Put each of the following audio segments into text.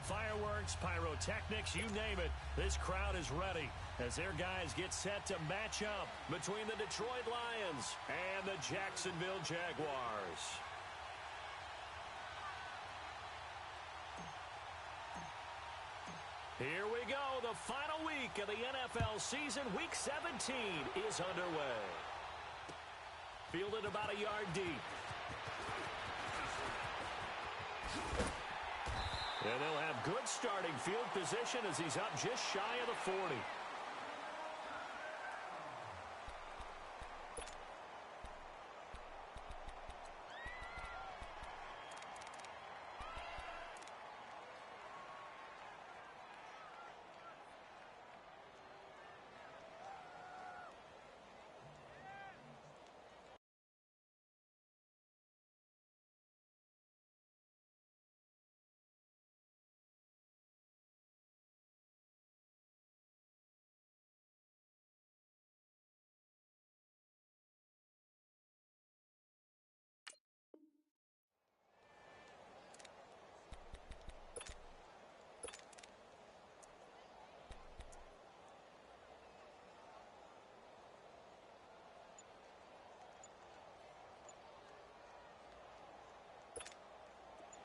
Fireworks, pyrotechnics, you name it. This crowd is ready as their guys get set to match up between the Detroit Lions and the Jacksonville Jaguars. Here we go. The final week of the NFL season. Week 17 is underway. Fielded about a yard deep. And they'll have good starting field position as he's up just shy of the 40.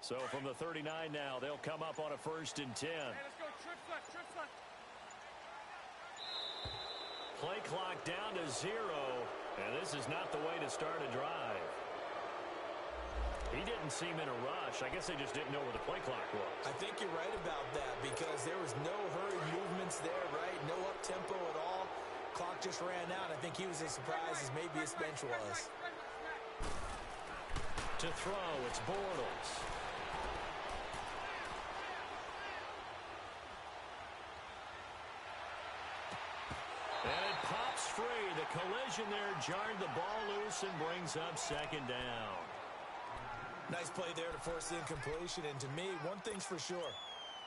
So from the 39 now, they'll come up on a 1st and 10. Hey, let's go. Trip left. Play clock down to 0, and this is not the way to start a drive. He didn't seem in a rush. I guess they just didn't know where the play clock was. I think you're right about that because there was no hurried movements there, right? No up-tempo at all. Clock just ran out. I think he was as surprised as maybe his bench was. To throw, it's Bortles. And it pops free. The collision there jarred the ball loose and brings up 2nd down. Nice play there to force the incompletion. And to me, one thing's for sure.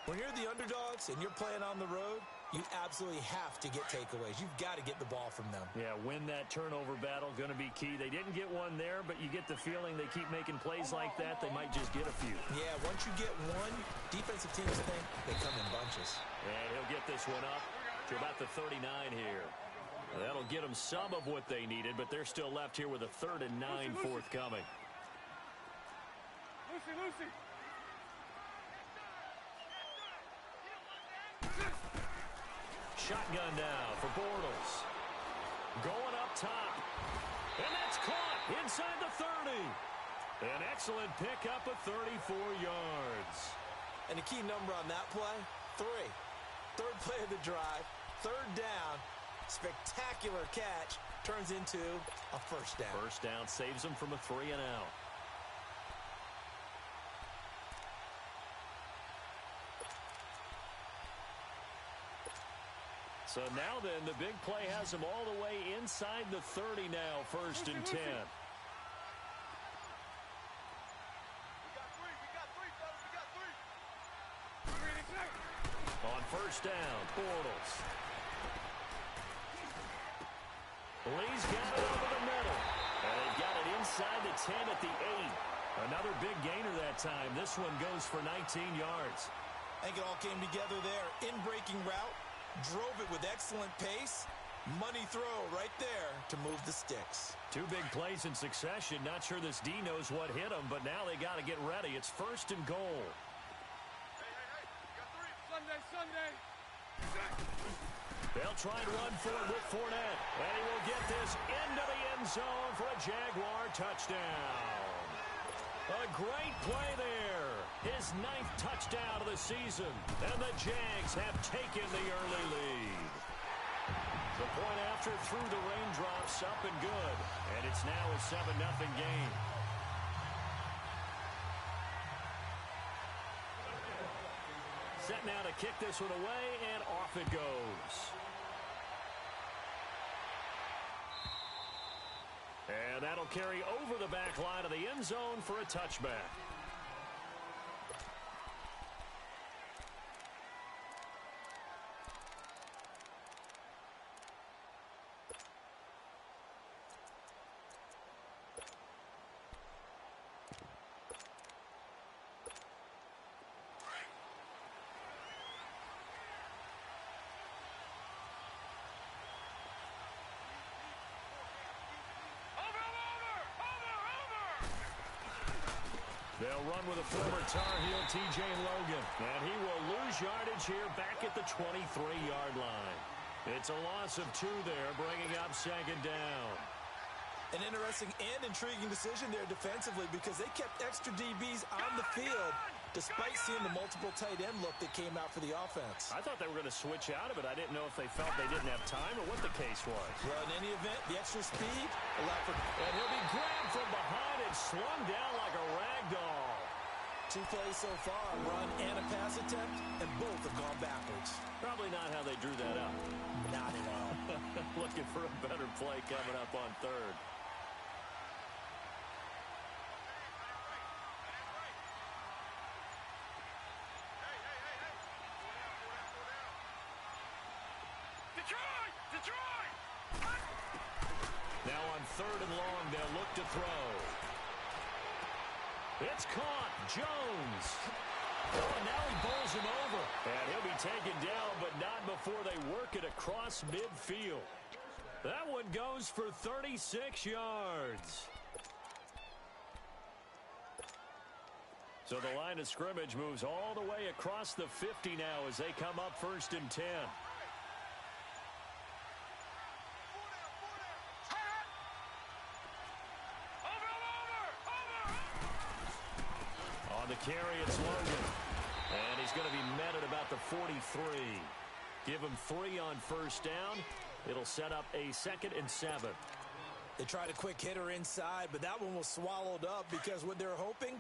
When you're the underdogs and you're playing on the road, you absolutely have to get takeaways. You've got to get the ball from them. Yeah, win that turnover battle, going to be key. They didn't get one there, but you get the feeling they keep making plays like that, they might just get a few. Yeah, once you get one, defensive teams think they come in bunches. And he'll get this one up to about the 39 here. That'll get them some of what they needed, but they're still left here with a 3rd and 9 forthcoming. Lucy. Shotgun now for Bortles. Going up top. And that's caught inside the 30. An excellent pickup of 34 yards. And the key number on that play, 3. 3rd play of the drive, 3rd down, spectacular catch, turns into a 1st down. 1st down saves them from a 3 and out. So now then, the big play has them all the way inside the 30 now, 1st and 10. We got 3, fellas. We got 3. On 1st down, Bortles. Lee's got it over the middle. And they've got it inside the 10 at the 8. Another big gainer that time. This one goes for 19 yards. I think it all came together there. In-breaking route. Drove it with excellent pace. Money throw right there to move the sticks. 2 big plays in succession. Not sure this D knows what hit him, but now they got to get ready. It's 1st and goal. Hey. We got 3. Sunday. They'll try and run for it with Fournette. And he will get this into the end zone for a Jaguar touchdown. A great play there. His 9th touchdown of the season. And the Jags have taken the early lead. The point after through the raindrops, up and good. And it's now a 7-0 game. Set now to kick this one away, and off it goes. And that'll carry over the back line of the end zone for a touchback. They'll run with a former Tar Heel, T.J. Logan. And he will lose yardage here back at the 23-yard line. It's a loss of 2 there, bringing up second down. An interesting and intriguing decision there defensively because they kept extra DBs on the field despite seeing the multiple tight end look that came out for the offense. I thought they were going to switch out of it. I didn't know if they felt they didn't have time or what the case was. Well, in any event, the extra speed allowed for... And he'll be grabbed from behind and slung down like a rag doll. 2 plays so far, a run and a pass attempt, and both have gone backwards. Probably not how they drew that up. Not at all. Looking for a better play coming up on third. Now on third and long, they'll look to throw. It's caught. Jones. Oh, and now he bowls him over. And he'll be taken down, but not before they work it across midfield. That one goes for 36 yards. So the line of scrimmage moves all the way across the 50 now as they come up 1st and 10. On the carry, it's Logan. And he's going to be met at about the 43. Give him 3 on 1st down. It'll set up a 2nd and 7. They tried a quick hitter inside, but that one was swallowed up because what they're hoping,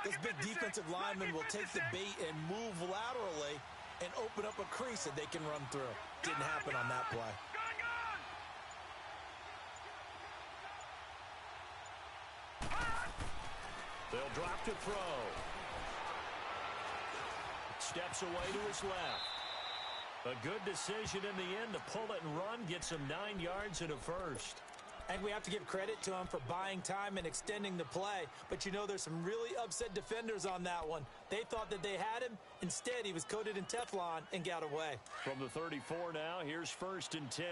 this big defensive lineman will take the bait and move laterally and open up a crease that they can run through. Didn't happen on that play. They'll drop to throw. Steps away to his left. A good decision in the end to pull it and run, gets him 9 yards and a first. And we have to give credit to him for buying time and extending the play. But you know, there's some really upset defenders on that one. They thought that they had him. Instead, he was coated in Teflon and got away. From the 34 now, here's 1st and 10.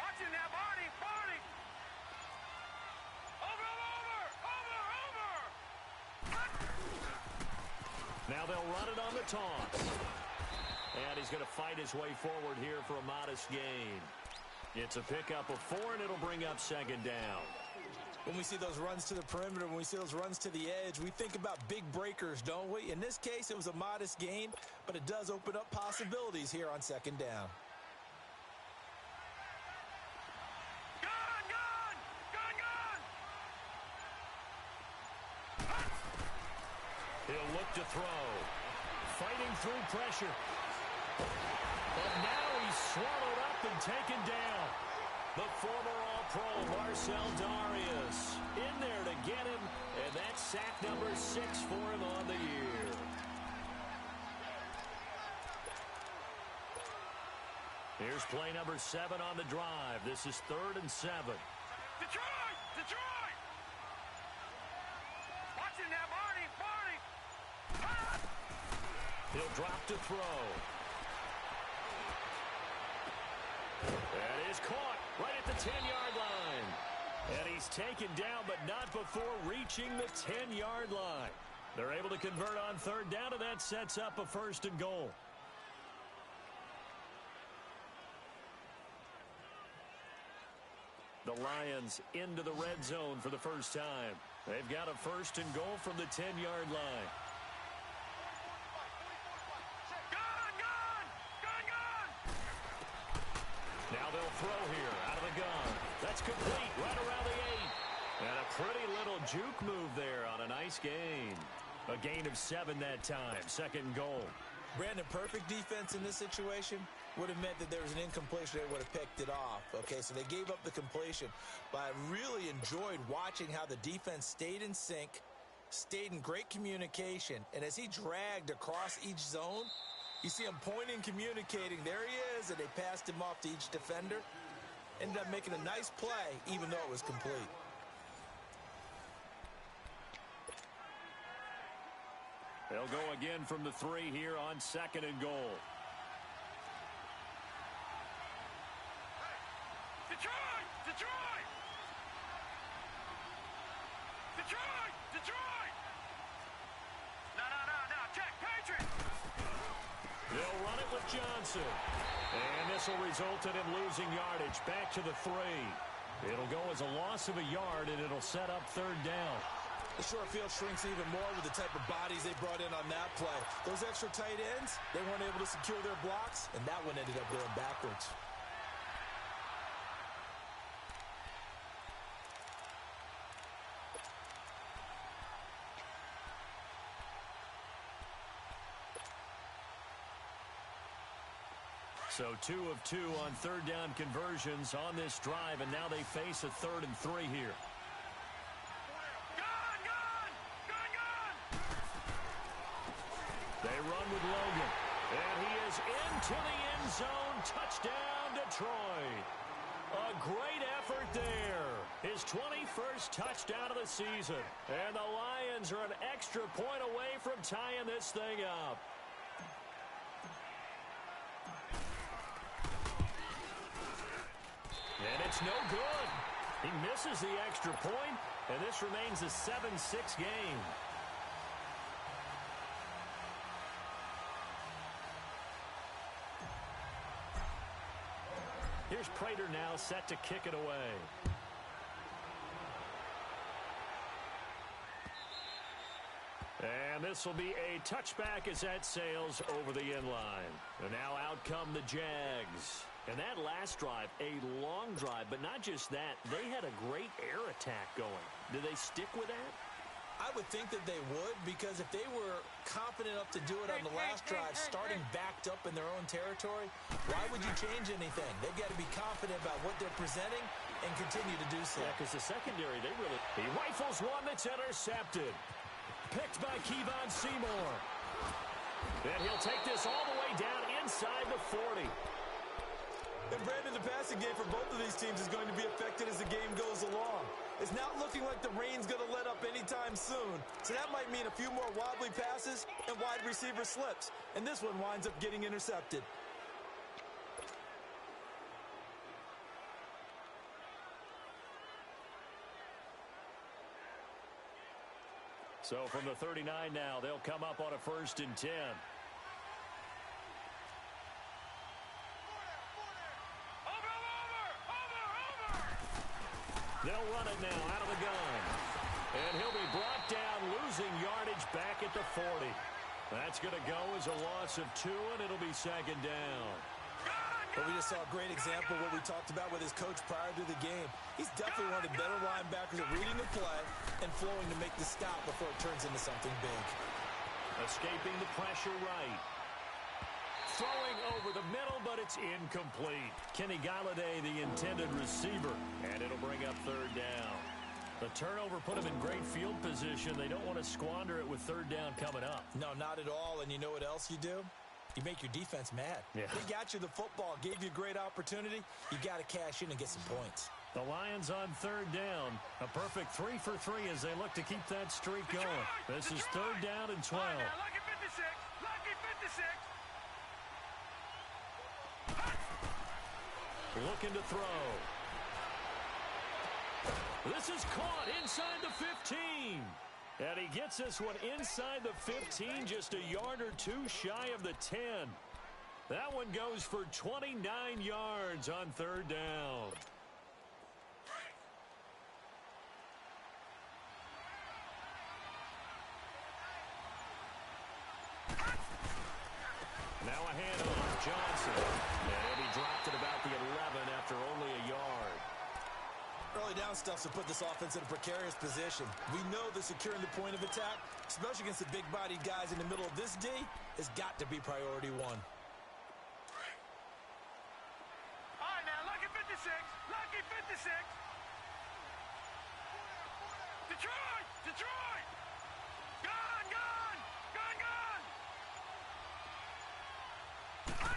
Watching that, Barney, Barney. Over. Now they'll run it on the toss. And he's going to fight his way forward here for a modest gain. It's a pickup of 4, and it'll bring up 2nd down. When we see those runs to the perimeter, when we see those runs to the edge, we think about big breakers, don't we? In this case, it was a modest gain, but it does open up possibilities here on 2nd down. He'll look to throw. Fighting through pressure. And now he's swallowed up and taken down. The former All-Pro Marcel Darius in there to get him, and that's sack number 6 for him on the year. Here's play number 7 on the drive. This is 3rd and 7. Detroit! Detroit! Watching that, Barney, Barney. He'll drop to throw. That is caught right at the 10-yard line. And he's taken down, but not before reaching the 10-yard line. They're able to convert on 3rd down, and that sets up a 1st and goal. The Lions into the red zone for the first time. They've got a 1st and goal from the 10-yard line. Now they'll throw here out of the gun. That's complete right around the 8. And a pretty little juke move there on a nice gain. A gain of 7 that time. 2nd goal. Brandon, perfect defense in this situation would have meant that there was an incompletion. They would have picked it off. Okay, so they gave up the completion. But I really enjoyed watching how the defense stayed in sync, stayed in great communication. And as he dragged across each zone, you see him pointing, communicating. There he is, and they passed him off to each defender. Ended up making a nice play, even though it was complete. They'll go again from the 3 here on 2nd and goal. Detroit! Detroit! Detroit! with Johnson. And this will result in him losing yardage back to the 3. It'll go as a loss of a yard, and it'll set up third down. The short field shrinks even more with the type of bodies they brought in on that play. Those extra tight ends, they weren't able to secure their blocks, and that one ended up going backwards. So 2 of 2 on third down conversions on this drive, and now they face a 3rd and 3 here. They run with Logan, and he is into the end zone. Touchdown, Detroit. A great effort there. His 21st touchdown of the season. And the Lions are an extra point away from tying this thing up. And it's no good. He misses the extra point, and this remains a 7-6 game. Here's Prater now set to kick it away. And this will be a touchback as that sails over the end line. And now out come the Jags. And that last drive, a long drive, but not just that. They had a great air attack going. Do they stick with that? I would think that they would, because if they were confident enough to do it on the last drive, starting backed up in their own territory, why would you change anything? They've got to be confident about what they're presenting and continue to do so. Yeah, because the secondary, he rifles one that's intercepted. Picked by Kevon Seymour. And he'll take this all the way down inside the 40. And Brandon, the passing game for both of these teams is going to be affected as the game goes along. It's not looking like the rain's going to let up anytime soon. So that might mean a few more wobbly passes and wide receiver slips. And this one winds up getting intercepted. So from the 39 now, they'll come up on a 1st and 10. They'll run it now out of the gun. And he'll be brought down, losing yardage back at the 40. That's going to go as a loss of 2, and it'll be 2nd down. But we just saw a great example of what we talked about with his coach prior to the game. He's definitely one of the better linebackers at reading the play and flowing to make the stop before it turns into something big. Escaping the pressure right. Throwing over the middle, but it's incomplete. Kenny Galladay, the intended receiver, and it'll bring up 3rd down. The turnover put him in great field position. They don't want to squander it with 3rd down coming up. No, not at all. And you know what else you do? You make your defense mad. Yeah. They got you the football, gave you a great opportunity. You got to cash in and get some points. The Lions on 3rd down. A perfect 3 for 3 as they look to keep that streak going. This is 3rd down and 12. Lucky 56. Lucky 56. Looking to throw. This is caught inside the 15. And he gets this one inside the 15, just a yard or 2 shy of the 10. That one goes for 29 yards on 3rd down. Now a handoff, Johnson. And he dropped it about the 11 after only a yard. Early down stuff to put this offense in a precarious position. We know that securing the point of attack, especially against the big-bodied guys in the middle of this D, has got to be priority 1. All right, now, lucky 56. Lucky 56. Detroit! Detroit! Gone! Gone! Gone! Gone!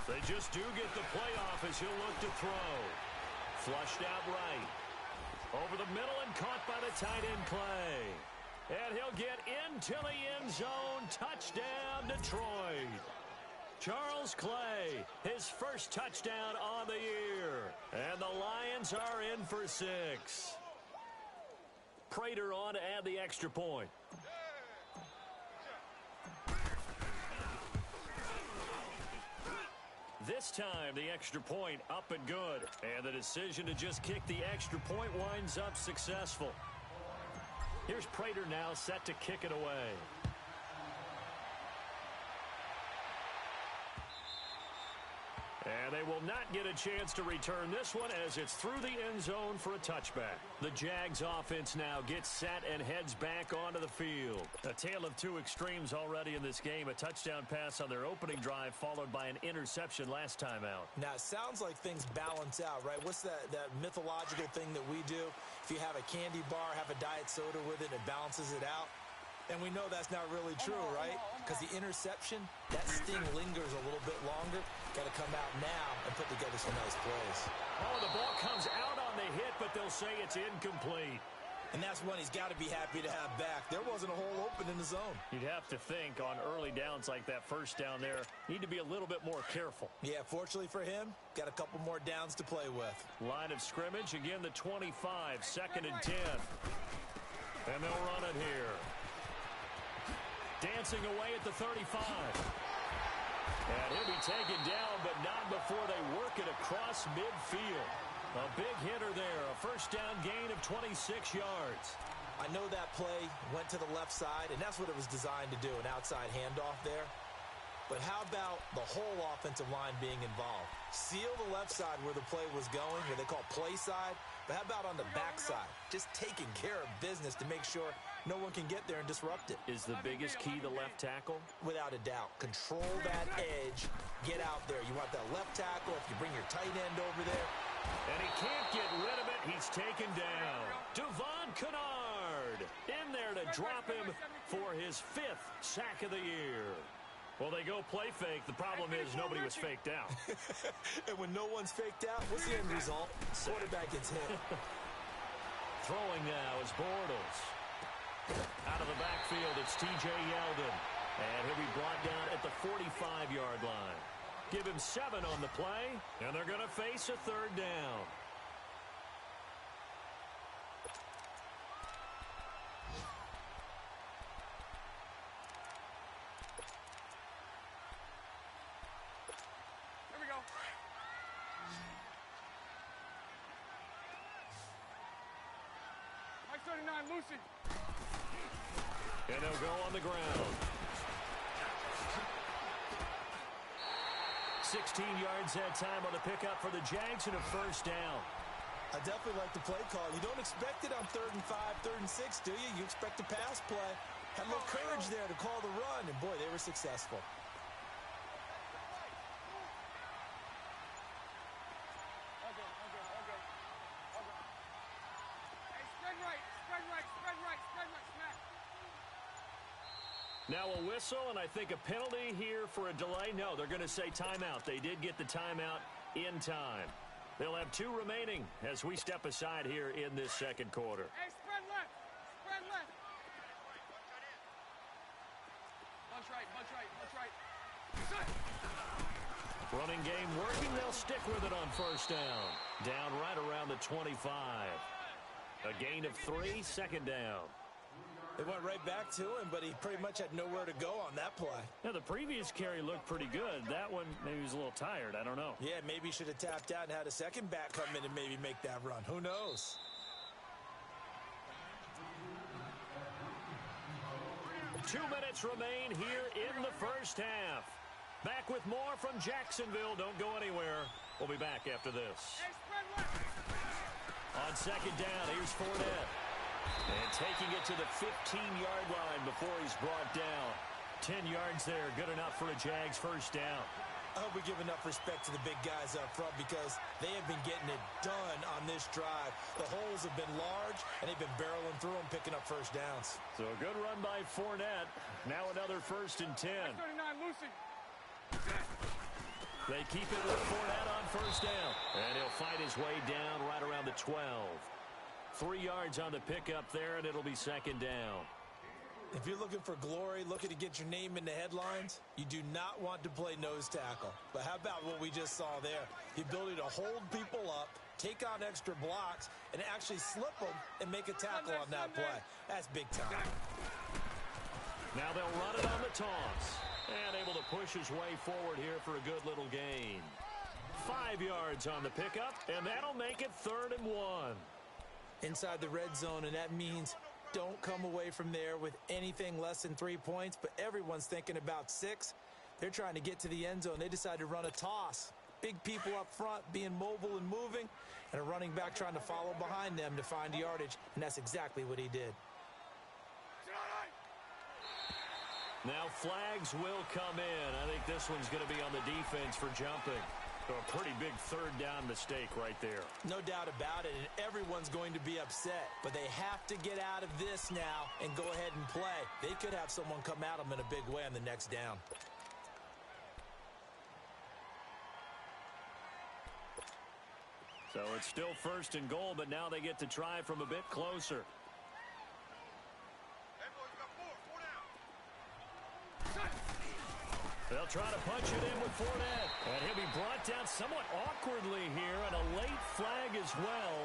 They just do get the playoff as he'll look to throw. Flushed out right. Over the middle and caught by the tight end Clay. And he'll get into the end zone. Touchdown, Detroit. Charles Clay, his first touchdown on the year. And the Lions are in for 6. Prater on to add the extra point. This time, the extra point up and good. And the decision to just kick the extra point winds up successful. Here's Prater now set to kick it away. And they will not get a chance to return this one as it's through the end zone for a touchback. The Jags offense now gets set and heads back onto the field. A tale of two extremes already in this game. A touchdown pass on their opening drive followed by an interception last time out. Now, it sounds like things balance out, right? What's that mythological thing that we do? If you have a candy bar, have a diet soda with it, and it balances it out. And we know that's not really true, right? Because the interception, that sting lingers a little bit longer. Got to come out now and put together some nice plays. Oh, the ball comes out on the hit, but they'll say it's incomplete. And that's one he's got to be happy to have back. There wasn't a hole open in the zone. You'd have to think on early downs like that first down there, need to be a little bit more careful. Yeah, fortunately for him, got a couple more downs to play with. Line of scrimmage, again the 25, 2nd and 10. And they'll run it here. Dancing away at the 35. And he'll be taken down, but not before they work it across midfield. A big hitter there, a first down gain of 26 yards. I know that play went to the left side, and that's what it was designed to do, an outside handoff there. But how about the whole offensive line being involved? Seal the left side where the play was going, where they call play side. But how about on the back side? Just taking care of business to make sure no one can get there and disrupt it. Is the biggest key the left tackle? Without a doubt. Control that edge. Get out there. You want that left tackle. If you bring your tight end over there. And he can't get rid of it. He's taken down. Devon Kennard in there to drop him for his 5th sack of the year. Well, they go play fake. The problem is nobody was faked out. And when no one's faked out, what's the end result? Quarterback gets hit. Throwing now is Bortles. Out of the backfield, it's T.J. Yeldon. And he'll be brought down at the 45-yard line. Give him 7 on the play, and they're going to face a 3rd down. Here we go. Mike 39, Lucy. And they'll go on the ground. 16 yards that time on the pickup for the Jags and a first down. I definitely like the play call. You don't expect it on 3rd and 5, 3rd and 6, do you? You expect a pass play. Had a little courage there to call the run, and boy, they were successful. Now a whistle, and I think a penalty here for a delay. No, they're going to say timeout. They did get the timeout in time. They'll have 2 remaining as we step aside here in this 2nd quarter. Hey, spread left. Spread left. Bunch right, bunch right, bunch right. Running game working. They'll stick with it on first down. Down right around the 25. A gain of 3, 2nd down. They went right back to him, but he pretty much had nowhere to go on that play. Now, the previous carry looked pretty good. That one, maybe he was a little tired. I don't know. Yeah, maybe he should have tapped out and had a second back come in and maybe make that run. Who knows? Two minutes remain here in the first half. Back with more from Jacksonville. Don't go anywhere. We'll be back after this. Hey, spread left. On second down, here's Fournette. And taking it to the 15-yard line before he's brought down. 10 yards there, good enough for a Jags first down. I hope we give enough respect to the big guys up front because they have been getting it done on this drive. The holes have been large, and they've been barreling through them, picking up first downs. So a good run by Fournette. Now another 1st and 10. 39, Lucy. They keep it with Fournette on first down. And he'll fight his way down right around the 12. 3 yards on the pickup there, and it'll be 2nd down. If you're looking for glory, looking to get your name in the headlines, you do not want to play nose tackle. But how about what we just saw there? The ability to hold people up, take on extra blocks, and actually slip them and make a tackle on that play. That's big time. Now they'll run it on the toss. And able to push his way forward here for a good little gain. 5 yards on the pickup, and that'll make it 3rd and 1. Inside the red zone, and that means don't come away from there with anything less than 3 points, but everyone's thinking about 6. They're trying to get to the end zone. They decide to run a toss. Big people up front being mobile and moving, and a running back trying to follow behind them to find yardage, and that's exactly what he did. Now flags will come in. I think this one's going to be on the defense for jumping. So a pretty big 3rd down mistake right there. No doubt about it, and everyone's going to be upset. But they have to get out of this now and go ahead and play. They could have someone come at them in a big way on the next down. So it's still 1st and goal, but now they get to try from a bit closer. They'll try to punch it in with Fournette. And he'll be brought down somewhat awkwardly here, and a late flag as well.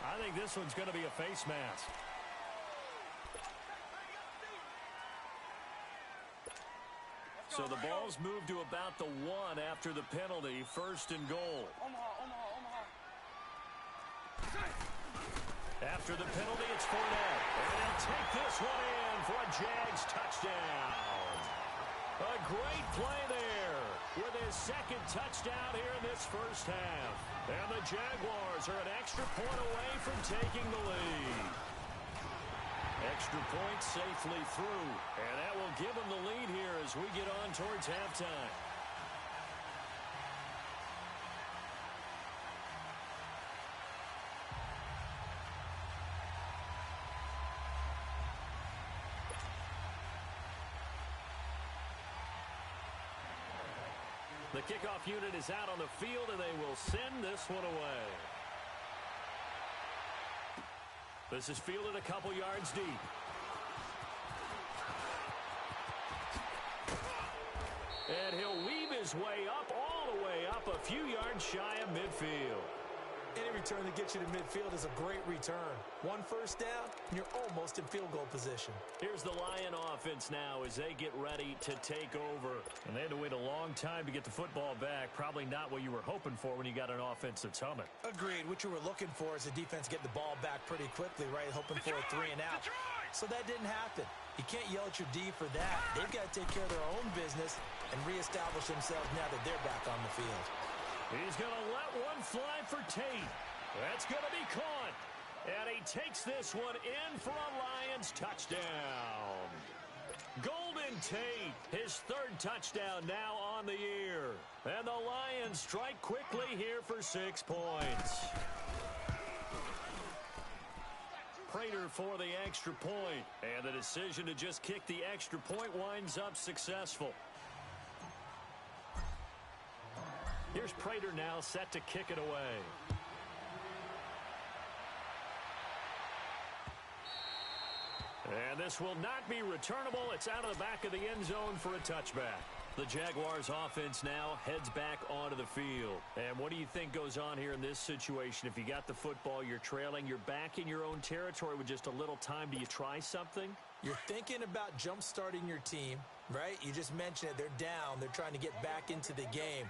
I think this one's going to be a face mask. So the ball's moved to about the 1 after the penalty. 1st and goal. After the penalty, it's Fournette. And they'll take this one in for a Jags touchdown. A great play there with his 2nd touchdown here in this 1st half. And the Jaguars are an extra point away from taking the lead. Extra point safely through. And that will give them the lead here as we get on towards halftime. The kickoff unit is out on the field, and they will send this one away. This is fielded a couple yards deep. And he'll weave his way up, all the way up, a few yards shy of midfield. Any return that gets you to midfield is a great return. 1 first down, and you're almost in field goal position. Here's the Lion offense now as they get ready to take over. And they had to wait a long time to get the football back. Probably not what you were hoping for when you got an offense that's humming. Agreed. What you were looking for is the defense get the ball back pretty quickly, right? Hoping for a 3 and out. So that didn't happen. You can't yell at your D for that. They've got to take care of their own business and reestablish themselves now that they're back on the field. He's going to let one fly for Tate. That's going to be caught. And he takes this one in for a Lions touchdown. Golden Tate, his 3rd touchdown now on the year. And the Lions strike quickly here for 6 points. Prater for the extra point. And the decision to just kick the extra point winds up successful. Here's Prater now set to kick it away. And this will not be returnable. It's out of the back of the end zone for a touchback. The Jaguars offense now heads back onto the field. And what do you think goes on here in this situation? If you got the football, you're trailing, you're back in your own territory with just a little time. Do you try something? You're thinking about jump-starting your team, right? You just mentioned it. They're down. They're trying to get back into the game.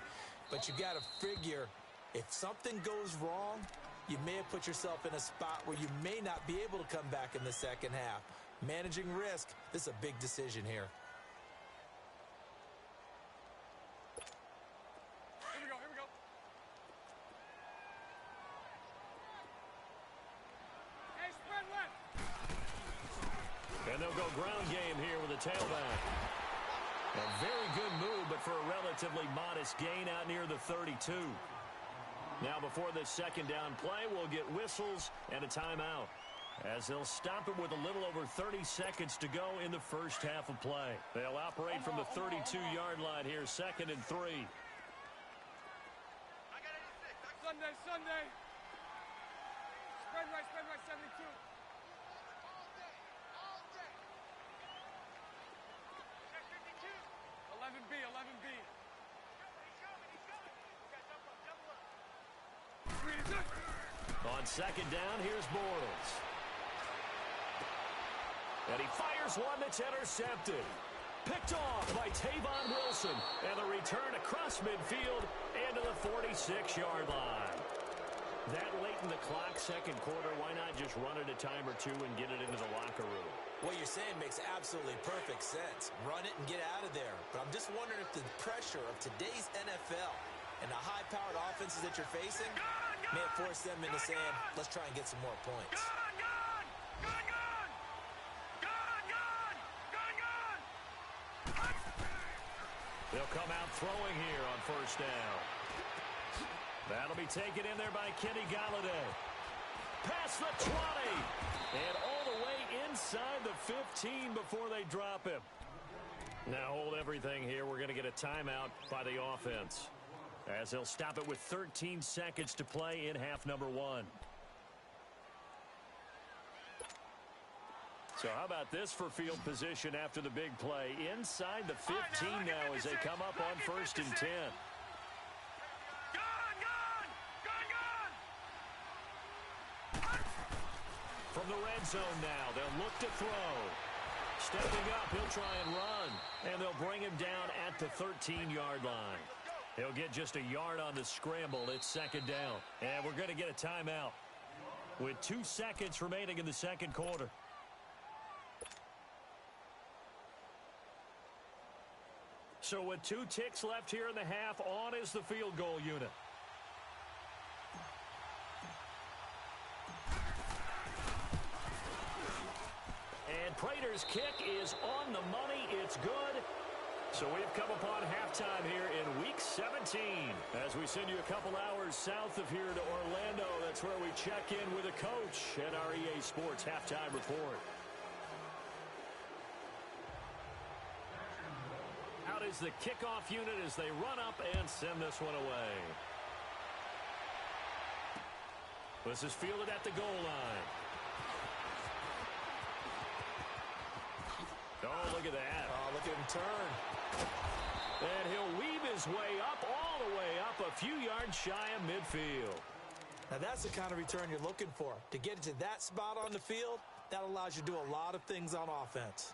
But you got to figure, if something goes wrong, you may have put yourself in a spot where you may not be able to come back in the 2nd half. Managing risk, this is a big decision here. Here we go. Hey, spread left. And they'll go ground game here with a tailback. A very good move, but for a relatively modest gain out near the 32. Now before this 2nd down play, we'll get whistles and a timeout, as they'll stop it with a little over 30 seconds to go in the 1st half of play. They'll operate from the 32-yard line here, 2nd and 3. Sunday. Spread right, 72. 11B. On 2nd down, here's Bortles. And he fires one that's intercepted. Picked off by Tavon Wilson. And the return across midfield into the 46-yard line. That late in the clock, second quarter, why not just run it a time or two and get it into the locker room? What you're saying makes absolutely perfect sense. Run it and get out of there. But I'm just wondering if the pressure of today's NFL and the high-powered offenses that you're facing may have forced them into saying, let's try and get some more points. They'll come out throwing here on first down. That'll be taken in there by Kenny Galladay. Past the 20. And all the way inside the 15 before they drop him. Now hold everything here. We're going to get a timeout by the offense, as they'll stop it with 13 seconds to play in half number one. So how about this for field position after the big play? Inside the 15 now as they come up on first and 10. From the red zone now, they'll look to throw. Stepping up, he'll try and run. And they'll bring him down at the 13-yard line. He'll get just a yard on the scramble. It's second down. And we're going to get a timeout with 2 seconds remaining in the second quarter. So with 2 ticks left here in the half, on is the field goal unit. And Prater's kick is on the money. It's good. So we've come upon halftime here in Week 17. As we send you a couple hours south of here to Orlando, that's where we check in with a coach at our EA Sports Halftime Report. Out is the kickoff unit as they run up and send this one away. This is fielded at the goal line. Oh, look at that. Oh, look at him turn. And he'll weave his way up, all the way up, a few yards shy of midfield. Now, that's the kind of return you're looking for. To get to that spot on the field, that allows you to do a lot of things on offense.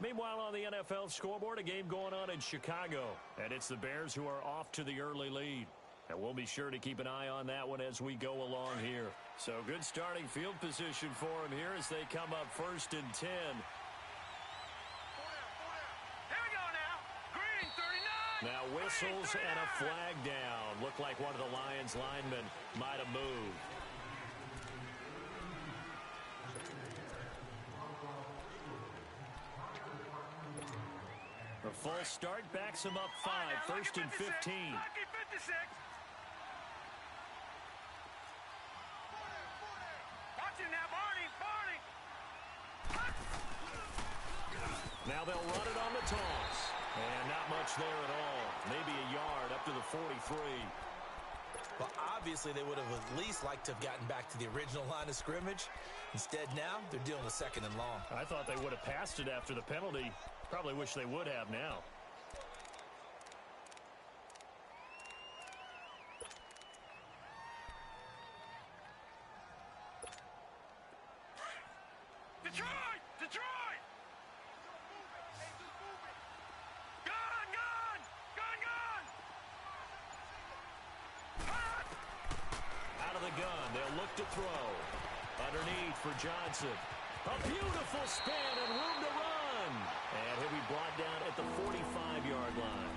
Meanwhile, on the NFL scoreboard, a game going on in Chicago. And it's the Bears who are off to the early lead. And we'll be sure to keep an eye on that one as we go along here. So good starting field position for them here as they come up first and 10. Now whistles and a flag down. Looked like one of the Lions linemen might have moved. A full start backs him up 5, first and 15. Now they'll run it on the toss. And not much there at all. Maybe a yard up to the 43. Well, obviously they would have at least liked to have gotten back to the original line of scrimmage. Instead now, they're dealing with second and long. I thought they would have passed it after the penalty. Probably wish they would have now. Detroit! Detroit! Out of the gun, they'll look to throw. Underneath for Johnson. A beautiful spin and room to run. And he'll be brought down at the 45-yard line.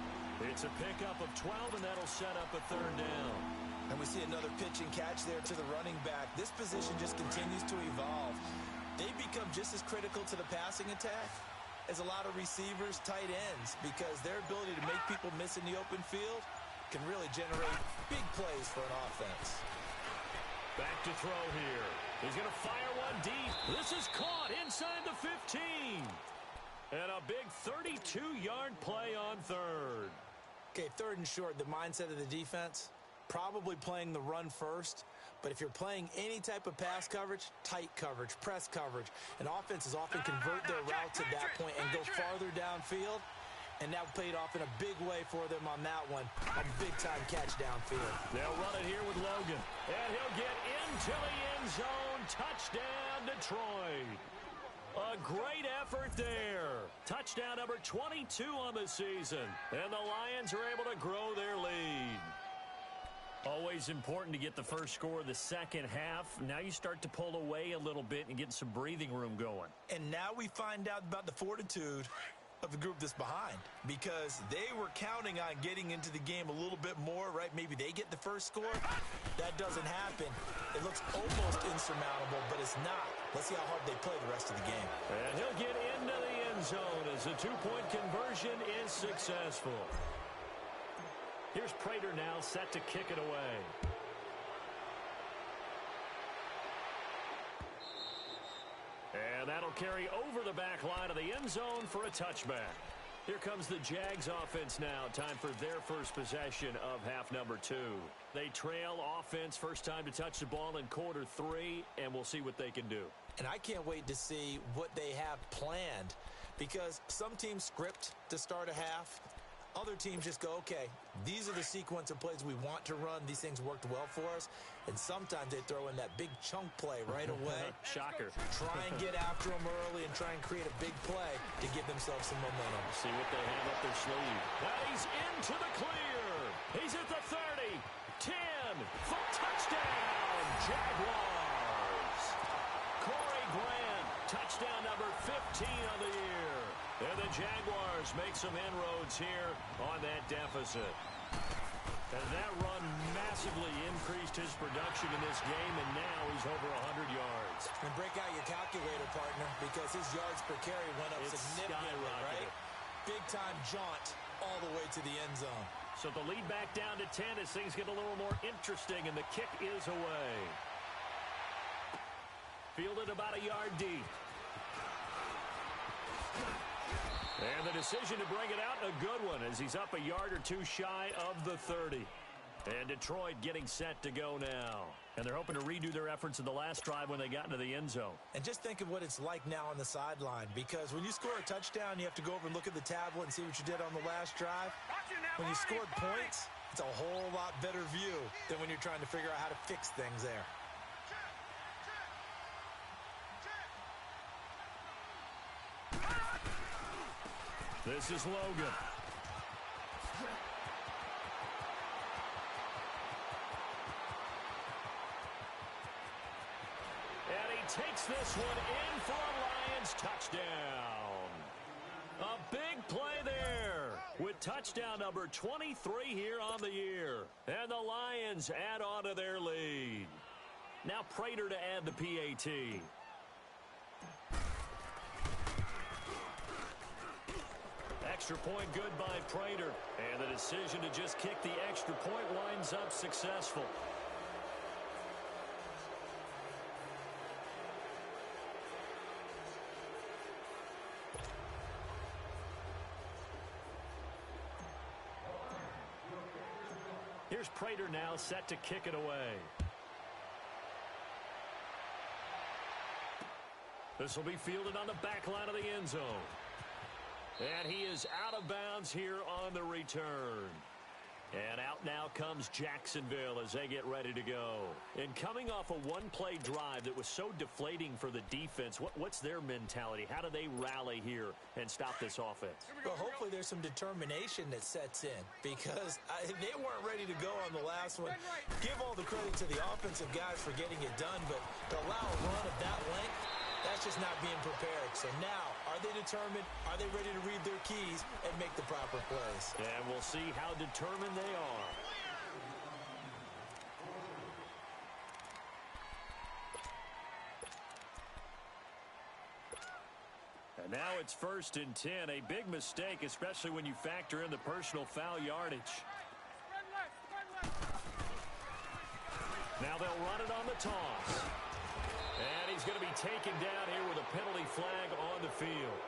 It's a pickup of 12, and that'll set up a third down. And we see another pitch and catch there to the running back. This position just continues to evolve. They become just as critical to the passing attack as a lot of receivers, tight ends, because their ability to make people miss in the open field can really generate big plays for an offense. Back to throw here. He's going to fire one deep. This is caught inside the 15. And a big 32-yard play on third. Okay, third and short, the mindset of the defense, probably playing the run first. But if you're playing any type of pass coverage, tight coverage, press coverage, and offenses often convert their routes at that point and go farther downfield. And that paid off in a big way for them on that one. A big-time catch downfield. They'll run it here with Logan. And he'll get into the end zone. Touchdown, Detroit. A great effort there. Touchdown number 22 on the season. And the Lions are able to grow their lead. Always important to get the first score of the second half. Now you start to pull away a little bit and get some breathing room going. And now we find out about the fortitude of the group that's behind, because they were counting on getting into the game a little bit more, right? Maybe they get the first score. That doesn't happen. It looks almost insurmountable, but it's not. Let's see how hard they play the rest of the game. And he'll get into the end zone as the two-point conversion is successful. Here's Prater now set to kick it away. And that'll carry over the back line of the end zone for a touchback. Here comes the Jags offense now. Time for their first possession of half number 2. They trail offense, first time to touch the ball in quarter 3, and we'll see what they can do. And I can't wait to see what they have planned, because some teams script to start a half. Other teams just go, okay, these are the sequence of plays we want to run. These things worked well for us. And sometimes they throw in that big chunk play right away. Shocker. Try and get after them early and try and create a big play to give themselves some momentum. See what they have up their sleeve. Now he's into the clear. He's at the 30, 10, full touchdown, Jaguars. Corey Grant, touchdown number 15 of the year. And the Jaguars make some inroads here on that deficit. And that run massively increased his production in this game, and now he's over 100 yards. And break out your calculator, partner, because his yards per carry went up significantly, right? Big-time jaunt all the way to the end zone. So the lead back down to 10 as things get a little more interesting, and the kick is away. Fielded about a yard deep. And the decision to bring it out, a good one, as he's up a yard or two shy of the 30. And Detroit getting set to go now. And they're hoping to redo their efforts in the last drive when they got into the end zone. And just think of what it's like now on the sideline, because when you score a touchdown, you have to go over and look at the tablet and see what you did on the last drive. When you scored points, it's a whole lot better view than when you're trying to figure out how to fix things there. This is Logan. And he takes this one in for a Lions touchdown. A big play there with touchdown number 23 here on the year. And the Lions add on to their lead. Now Prater to add the PAT. Extra point good by Prater. And the decision to just kick the extra point winds up successful. Here's Prater now set to kick it away. This will be fielded on the back line of the end zone. And he is out of bounds here on the return. And out now comes Jacksonville as they get ready to go. And coming off a one-play drive that was so deflating for the defense, what's their mentality? How do they rally here and stop this offense? Well, hopefully there's some determination that sets in, because they weren't ready to go on the last one. Give all the credit to the offensive guys for getting it done, but to allow a run of that length, that's just not being prepared. So now, are they determined? Are they ready to read their keys and make the proper plays? And we'll see how determined they are. And now it's 1st and 10. A big mistake, especially when you factor in the personal foul yardage. Now they'll run it on the toss. And he's going to be taken down here with a penalty flag on the field.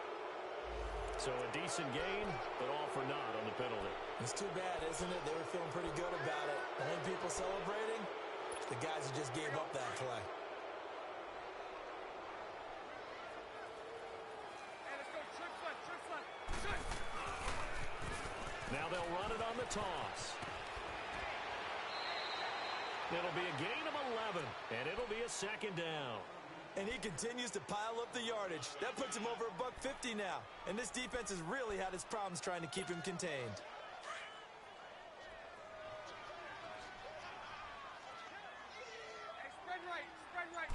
So a decent gain, but all for naught on the penalty. It's too bad, isn't it? They were feeling pretty good about it. And when people celebrating, the guys who just gave up that play. Now they'll run it on the toss. It'll be a gain of 11, and it'll be a 2nd down. And he continues to pile up the yardage. That puts him over $150 now. And this defense has really had its problems trying to keep him contained. Hey, spread right, spread right.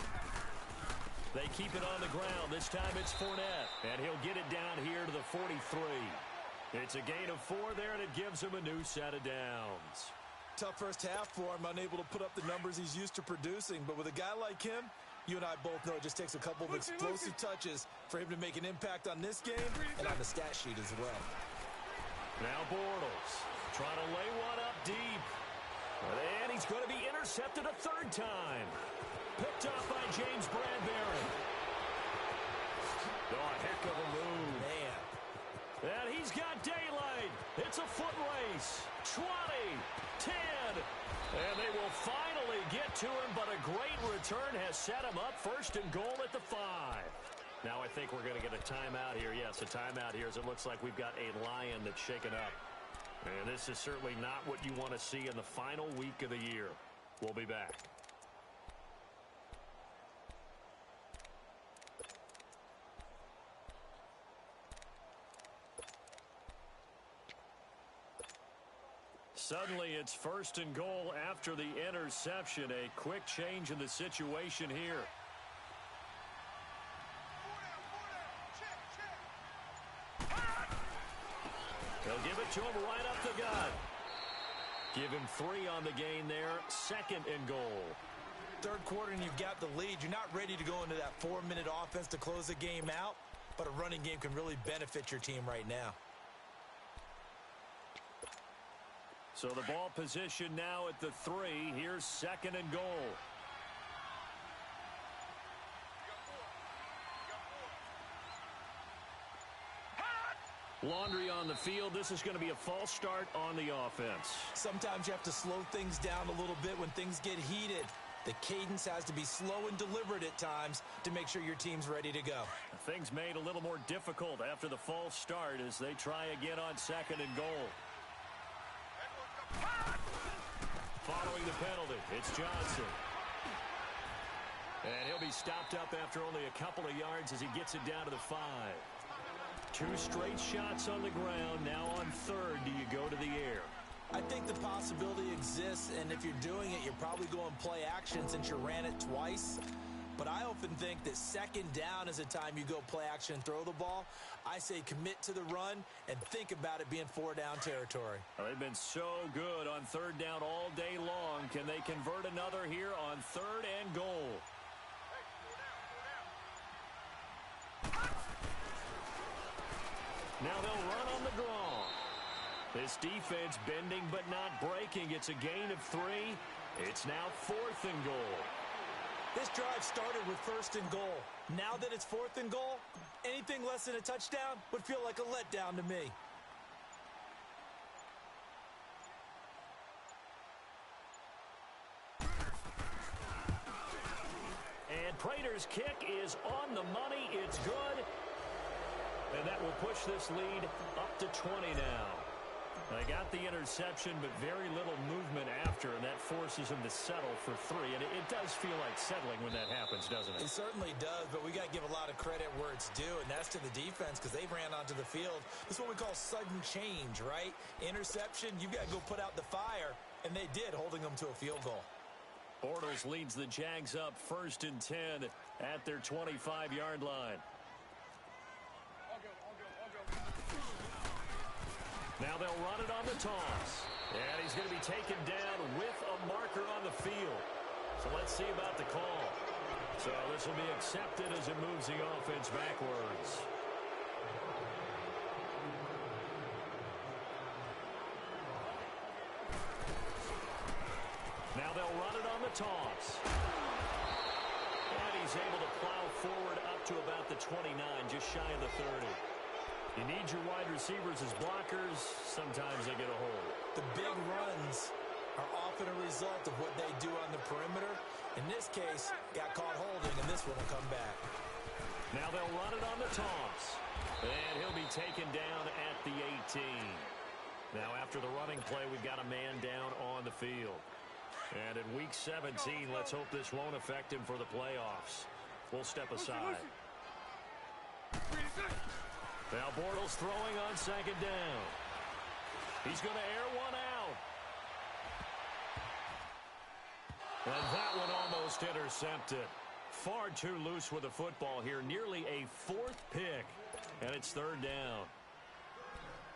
They keep it on the ground. This time it's Fournette. And he'll get it down here to the 43. It's a gain of 4 there, and it gives him a new set of downs. Tough first half for him, unable to put up the numbers he's used to producing. But with a guy like him, you and I both know it just takes a couple of explosive touches for him to make an impact on this game and on the stat sheet as well. Now Bortles trying to lay one up deep. And he's going to be intercepted a third time. Picked off by James Bradbury. Oh, a heck of a move. Man. And he's got daylight. It's a foot race. 20, 10. And they will finally get to him, but a great return has set him up first and goal at the 5. Now I think we're going to get a timeout here. Yes, a timeout here as it looks like we've got a lion that's shaken up. And this is certainly not what you want to see in the final week of the year. We'll be back. Suddenly, it's first and goal after the interception. A quick change in the situation here. They'll give it to him right up the gut. Give him 3 on the gain there. Second and goal. Third quarter and you've got the lead. You're not ready to go into that 4-minute offense to close the game out, but a running game can really benefit your team right now. So the ball position now at the 3. Here's second and goal. Laundry on the field. This is going to be a false start on the offense. Sometimes you have to slow things down a little bit when things get heated. The cadence has to be slow and deliberate at times to make sure your team's ready to go. Things made a little more difficult after the false start as they try again on second and goal. Following the penalty, it's Johnson. And he'll be stopped up after only a couple of yards as he gets it down to the 5. 2 straight shots on the ground. Now on third, do you go to the air? I think the possibility exists, and if you're doing it, you're probably going play action since you ran it twice. But I often think that second down is a time you go play action and throw the ball. I say commit to the run and think about it being 4-down territory. Well, they've been so good on third down all day long. Can they convert another here on third and goal? Now they'll run on the draw. This defense bending but not breaking. It's a gain of 3. It's now fourth and goal. This drive started with first and goal. Now that it's fourth and goal, anything less than a touchdown would feel like a letdown to me. And Prater's kick is on the money. It's good. And that will push this lead up to 20 now. They got the interception, but very little movement after, and that forces him to settle for 3. And it does feel like settling when that happens, doesn't it? It certainly does, but we got to give a lot of credit where it's due, and that's to the defense because they ran onto the field. This is what we call sudden change, right? Interception, you've got to go put out the fire, and they did, holding them to a field goal. Bortles leads the Jags up first and 10 at their 25-yard line. Now they'll run it on the toss. And he's going to be taken down with a marker on the field. So let's see about the call. So this will be accepted as it moves the offense backwards. Now they'll run it on the toss. And he's able to plow forward up to about the 29, just shy of the 30. You need your wide receivers as blockers. Sometimes they get a hold. The big runs are often a result of what they do on the perimeter. In this case, got caught holding, and this one will come back. Now they'll run it on the toss. And he'll be taken down at the 18. Now after the running play, we've got a man down on the field. And in Week 17, let's hope this won't affect him for the playoffs. will step aside. Now Bortles throwing on second down. He's going to air one out. And that one almost intercepted. Far too loose with the football here. Nearly a fourth pick. And it's third down.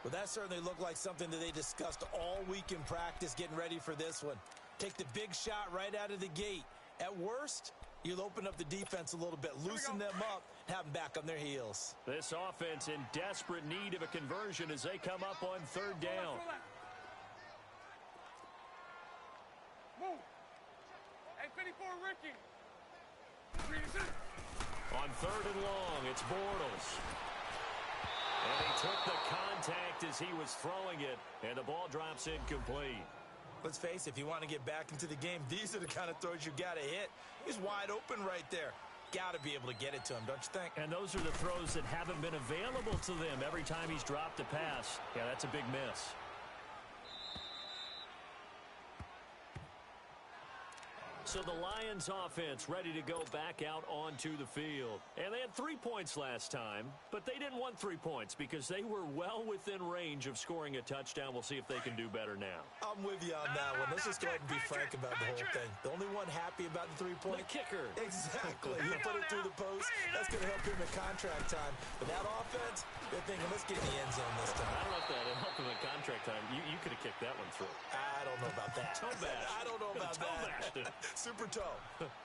Well, that certainly looked like something that they discussed all week in practice getting ready for this one. Take the big shot right out of the gate. At worst, you'll open up the defense a little bit, loosen them up, have them back on their heels. This offense in desperate need of a conversion as they come up on third down. Move. Hey, 54, Ricky. On third and long, it's Bortles. And he took the contact as he was throwing it, and the ball drops incomplete. Let's face it, if you want to get back into the game, these are the kind of throws you got to hit. He's wide open right there. Got to be able to get it to him, don't you think? And those are the throws that haven't been available to them every time he's dropped a pass. Yeah, that's a big miss. So the Lions offense ready to go back out onto the field. And they had 3 points last time, but they didn't want 3 points because they were well within range of scoring a touchdown. We'll see if they can do better now. I'm with you on that one. Let's just go ahead and be frank about the whole thing. The only one happy about the 3-point. The kicker. Exactly. He'll put it through the post. That's going to help him in contract time. But that offense, they're thinking, let's get in the end zone this time. I don't know if that helped him in contract time. You could have kicked that one through. I don't know about that. Toe bash. I don't know about Toe that. bashed it. Super toe.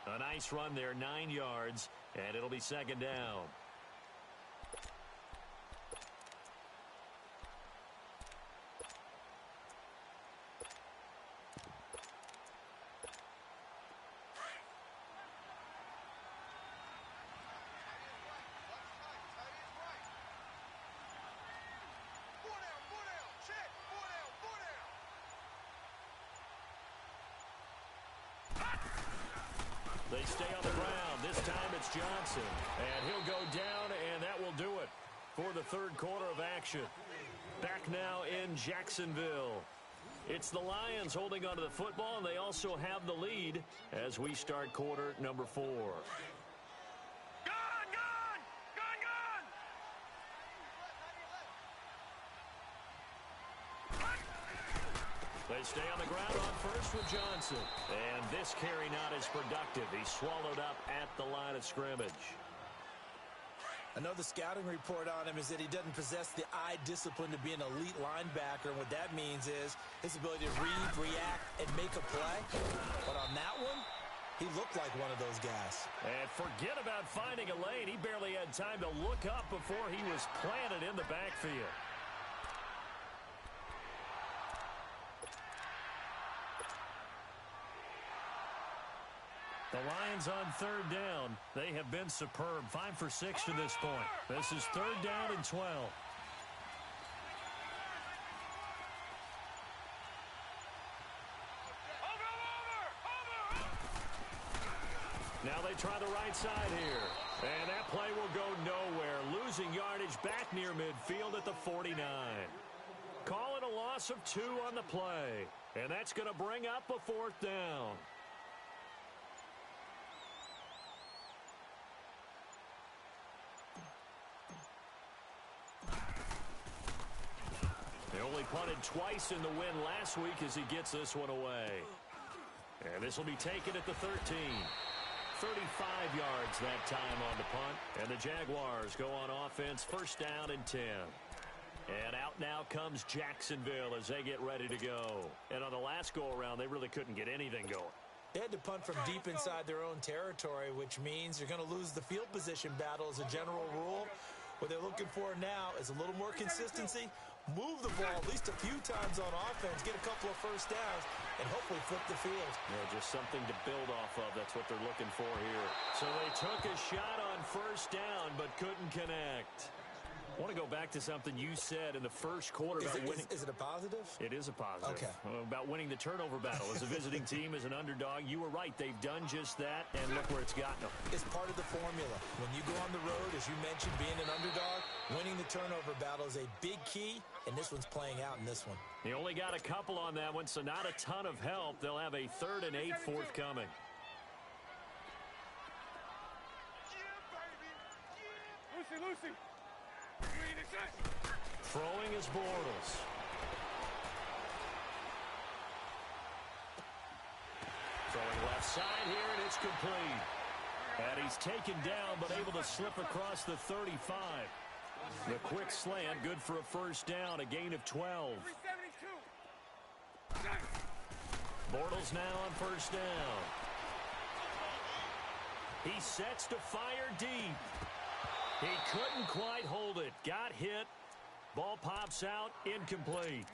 A nice run there, 9 yards, and it'll be second down. They stay on the ground. This time it's Johnson. And he'll go down, and that will do it for the third quarter of action. Back now in Jacksonville. It's the Lions holding onto the football, and they also have the lead as we start quarter number 4. They stay on the ground on first with Johnson. And this carry not as productive. He's swallowed up at the line of scrimmage. I know the scouting report on him is that he doesn't possess the eye discipline to be an elite linebacker. And what that means is his ability to read, react, and make a play. But on that one, he looked like one of those guys. And forget about finding a lane. He barely had time to look up before he was planted in the backfield. The Lions on third down. They have been superb. 5 for 6 to this point. This is third down and 12. Now they try the right side here. And that play will go nowhere. Losing yardage back near midfield at the 49. Call it a loss of 2 on the play. And that's going to bring up a fourth down. They only punted twice in the win last week as he gets this one away. And this will be taken at the 13. 35 yards that time on the punt. And the Jaguars go on offense, first down and 10. And out now comes Jacksonville as they get ready to go. And on the last go-around, they really couldn't get anything going. They had to punt from deep inside their own territory, which means you're going to lose the field position battle as a general rule. What they're looking for now is a little more consistency. Move the ball at least a few times on offense, get a couple of first downs, and hopefully flip the field. Yeah, just something to build off of. That's what they're looking for here. So they took a shot on first down, but couldn't connect. I want to go back to something you said in the first quarter about winning. Is it a positive? It is a positive. Okay. About winning the turnover battle. As a visiting team, as an underdog, you were right. They've done just that, and look where it's gotten them. It's part of the formula. When you go on the road, as you mentioned, being an underdog, winning the turnover battle is a big key, and this one's playing out in this one. They only got a couple on that one, so not a ton of help. They'll have a 3rd and 8 forthcoming. Lucy. Green assist. Throwing is Bortles. Throwing left side here, and it's complete. And he's taken down, but able to slip across the 35. The quick slant, good for a first down, a gain of 12. 372. Bortles now on first down. He sets to fire deep. He couldn't quite hold it. Got hit. Ball pops out, incomplete.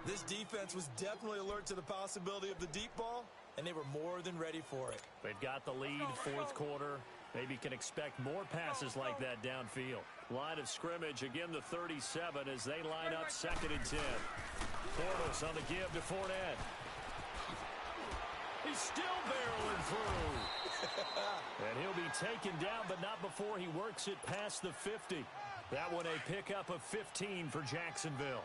This defense was definitely alert to the possibility of the deep ball, and they were more than ready for it. They've got the lead, fourth quarter. Maybe can expect more passes like that downfield. Line of scrimmage, again the 37 as they line up 2nd and 10. Bortles on the give to Fournette. He's still barreling through. And he'll be taken down, but not before he works it past the 50. That one a pickup of 15 for Jacksonville.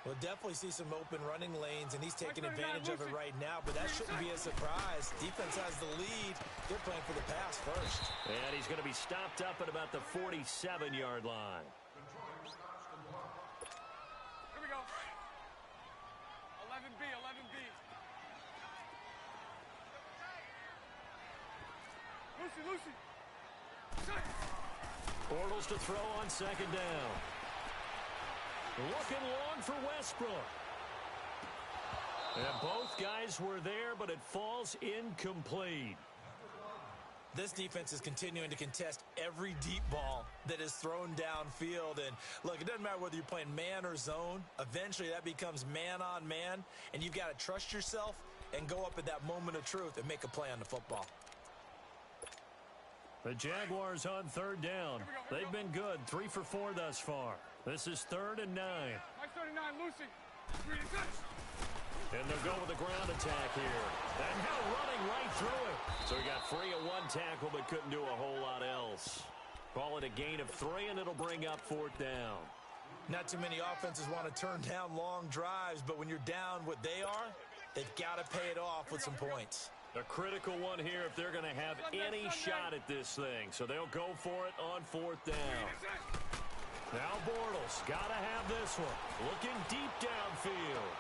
We'll definitely see some open running lanes, and he's taking advantage of it right now, but that shouldn't be a surprise. Defense has the lead. They're playing for the pass first. And he's going to be stopped up at about the 47-yard line. Here we go. 11B, 11B. Lucy. Bortles to throw on 2nd down. Looking long for Westbrook. And both guys were there, but it falls incomplete. This defense is continuing to contest every deep ball that is thrown downfield. And look, it doesn't matter whether you're playing man or zone. Eventually that becomes man on man, and you've got to trust yourself and go up at that moment of truth and make a play on the football. The Jaguars on 3rd down. They've been good, 3 for 4 thus far. This is 3rd and 9. Mike 39, Lucy. Green assist. And they'll go with a ground attack here. And now running right through it. So he got free of 1 tackle, but couldn't do a whole lot else. Call it a gain of 3, and it'll bring up 4th down. Not too many offenses want to turn down long drives, but when you're down what they are, they've got to pay it off with some points. A critical one here if they're going to have any shot at this thing. So they'll go for it on 4th down. Now Bortles got to have this one. Looking deep downfield.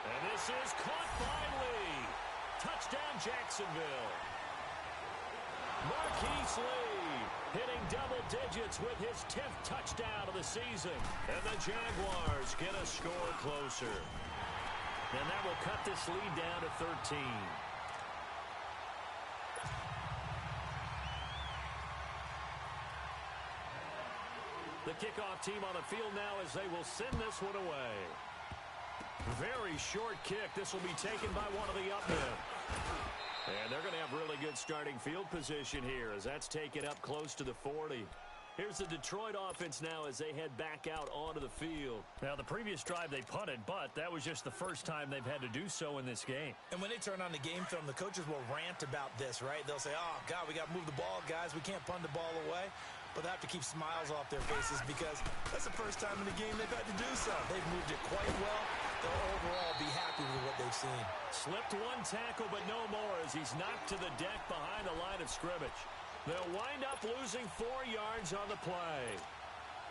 And this is caught by Lee. Touchdown Jacksonville. Marquise Lee hitting double digits with his 10th touchdown of the season. And the Jaguars get a score closer. And that will cut this lead down to 13. The kickoff team on the field now as they will send this one away. Very short kick. This will be taken by one of the up men. And they're going to have really good starting field position here as that's taken up close to the 40. Here's the Detroit offense now as they head back out onto the field. Now, the previous drive they punted, but that was just the first time they've had to do so in this game. And when they turn on the game film, the coaches will rant about this, right? They'll say, oh, God, we got to move the ball, guys. We can't punt the ball away. But they have to keep smiles off their faces because that's the first time in the game they've had to do so. They've moved it quite well. They'll overall be happy with what they've seen. Slipped 1 tackle, but no more as he's knocked to the deck behind the line of scrimmage. They'll wind up losing 4 yards on the play.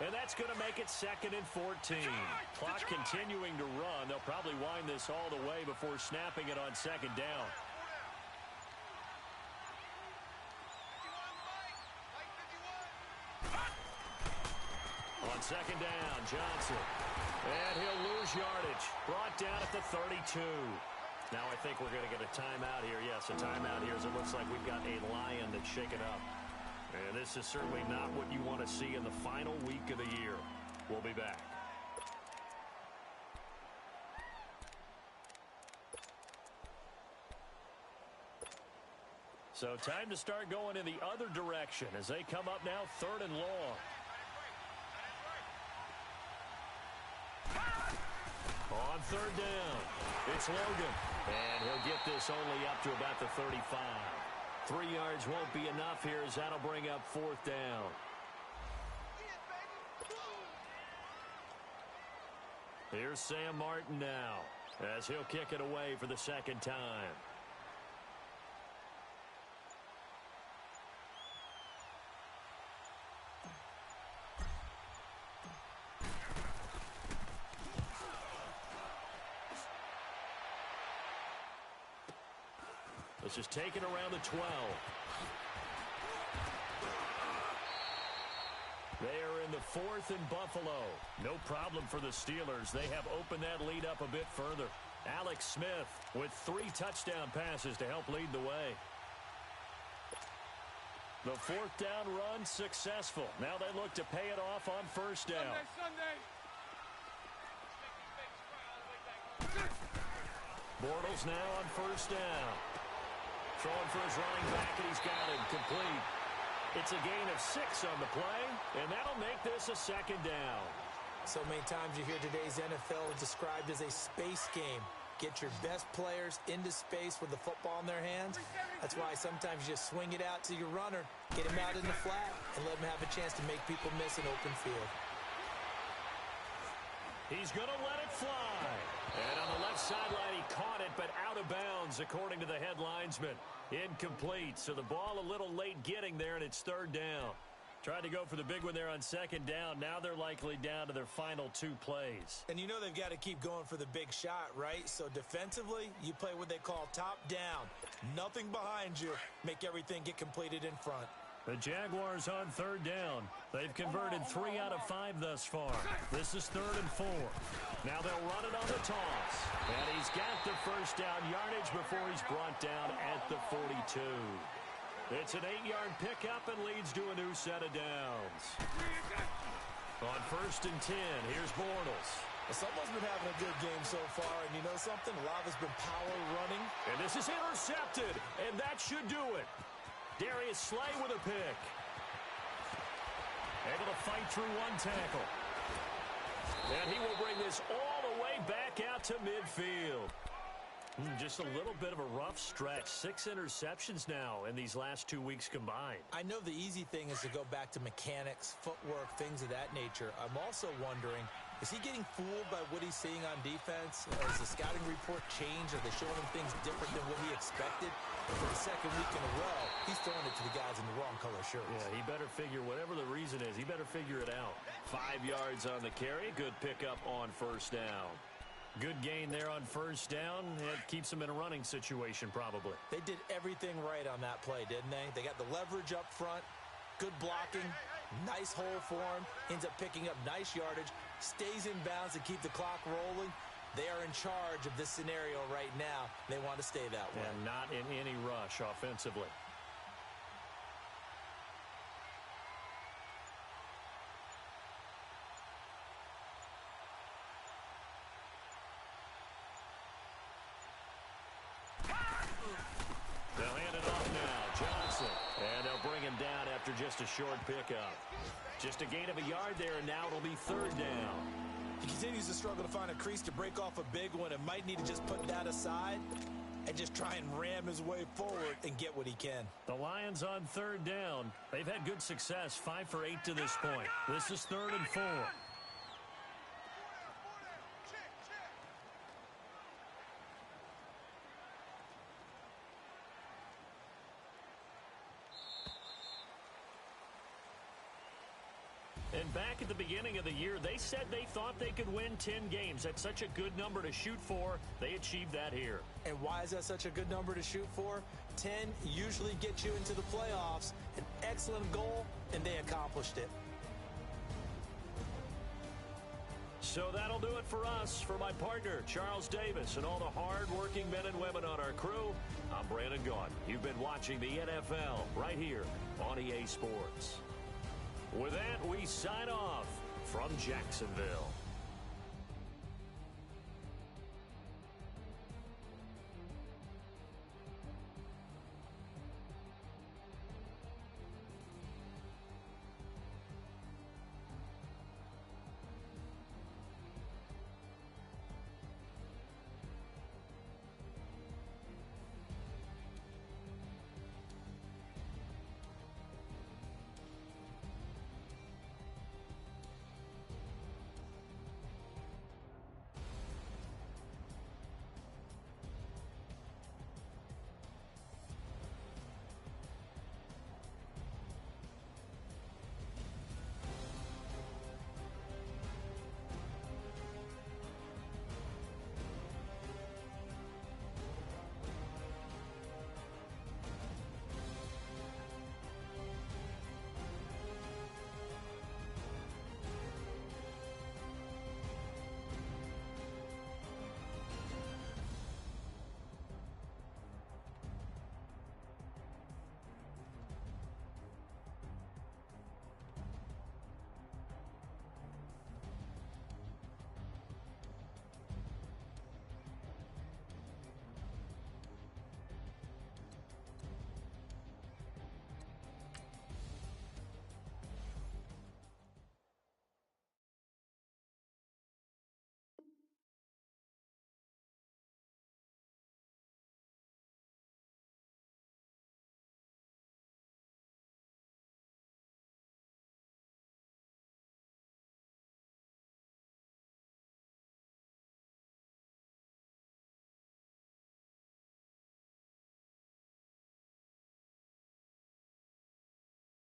And that's going to make it 2nd and 14. Clock continuing to run. They'll probably wind this all the way before snapping it on 2nd down. On 2nd down, Johnson. And he'll lose yardage. Brought down at the 32. Now I think we're going to get a timeout here. Yes, a timeout here as it looks like we've got a Lion that's shaken up. And this is certainly not what you want to see in the final week of the year. We'll be back. So time to start going in the other direction as they come up now 3rd and long. On 3rd down, it's Logan. And he'll get this only up to about the 35. 3 yards won't be enough here as that'll bring up 4th down. Here's Sam Martin now as he'll kick it away for the 2nd time. This is taken around the 12. They are in the 4th in Buffalo. No problem for the Steelers. They have opened that lead up a bit further. Alex Smith with 3 touchdown passes to help lead the way. The 4th down run successful. Now they look to pay it off on 1st down. Sunday. Bortles now on 1st down. Throwing for his running back, and he's got it complete. It's a gain of 6 on the play, and that'll make this a 2nd down. So many times you hear today's NFL described as a space game. Get your best players into space with the football in their hands. That's why sometimes you just swing it out to your runner, get him out in the flat, and let him have a chance to make people miss an open field. He's going to let it fly. And on the left sideline, he caught it, but out of bounds, according to the head linesman. Incomplete, so the ball a little late getting there, and it's 3rd down. Tried to go for the big one there on 2nd down. Now they're likely down to their final 2 plays. And you know they've got to keep going for the big shot, right? So defensively, you play what they call top down. Nothing behind you. Make everything get completed in front. The Jaguars on 3rd down. They've converted 3 out of 5 thus far. This is 3rd and 4. Now they'll run it on the toss. And he's got the 1st down yardage before he's brought down at the 42. It's an 8-yard pickup and leads to a new set of downs. On 1st and 10, here's Bortles. Someone's been having a good game so far, and you know something? A lot has been power running. And this is intercepted, and that should do it. Darius Slay with a pick. Able to fight through 1 tackle. And he will bring this all the way back out to midfield. Just a little bit of a rough stretch. 6 interceptions now in these last 2 weeks combined. I know the easy thing is to go back to mechanics, footwork, things of that nature. I'm also wondering, is he getting fooled by what he's seeing on defense? Has the scouting report changed? Are they showing him things different than what he expected? For the 2nd week in a row, he's throwing it to the guys in the wrong color shirts. Yeah, he better figure, whatever the reason is, he better figure it out. 5 yards on the carry. Good pickup on 1st down. Good gain there on 1st down. It keeps them in a running situation, probably. They did everything right on that play, didn't they? They got the leverage up front, good blocking, nice hole for him, ends up picking up nice yardage, stays in bounds to keep the clock rolling. They are in charge of this scenario right now. They want to stay that way. And not in any rush offensively. They'll hand it off now. Johnson. And they'll bring him down after just a short pickup. Just a gain of a yard there, and now it'll be 3rd down. He continues to struggle to find a crease to break off a big one and might need to just put that aside and just try and ram his way forward and get what he can. The Lions on 3rd down. They've had good success, 5 for 8 to this point. This is 3rd and 4. And back at the beginning of the year, they said they thought they could win 10 games. That's such a good number to shoot for. They achieved that here. And why is that such a good number to shoot for? 10 usually gets you into the playoffs. An excellent goal, and they accomplished it. So that'll do it for us. For my partner, Charles Davis, and all the hard-working men and women on our crew, I'm Brandon Gaudin. You've been watching the NFL right here on EA Sports. With that, we sign off from Jacksonville.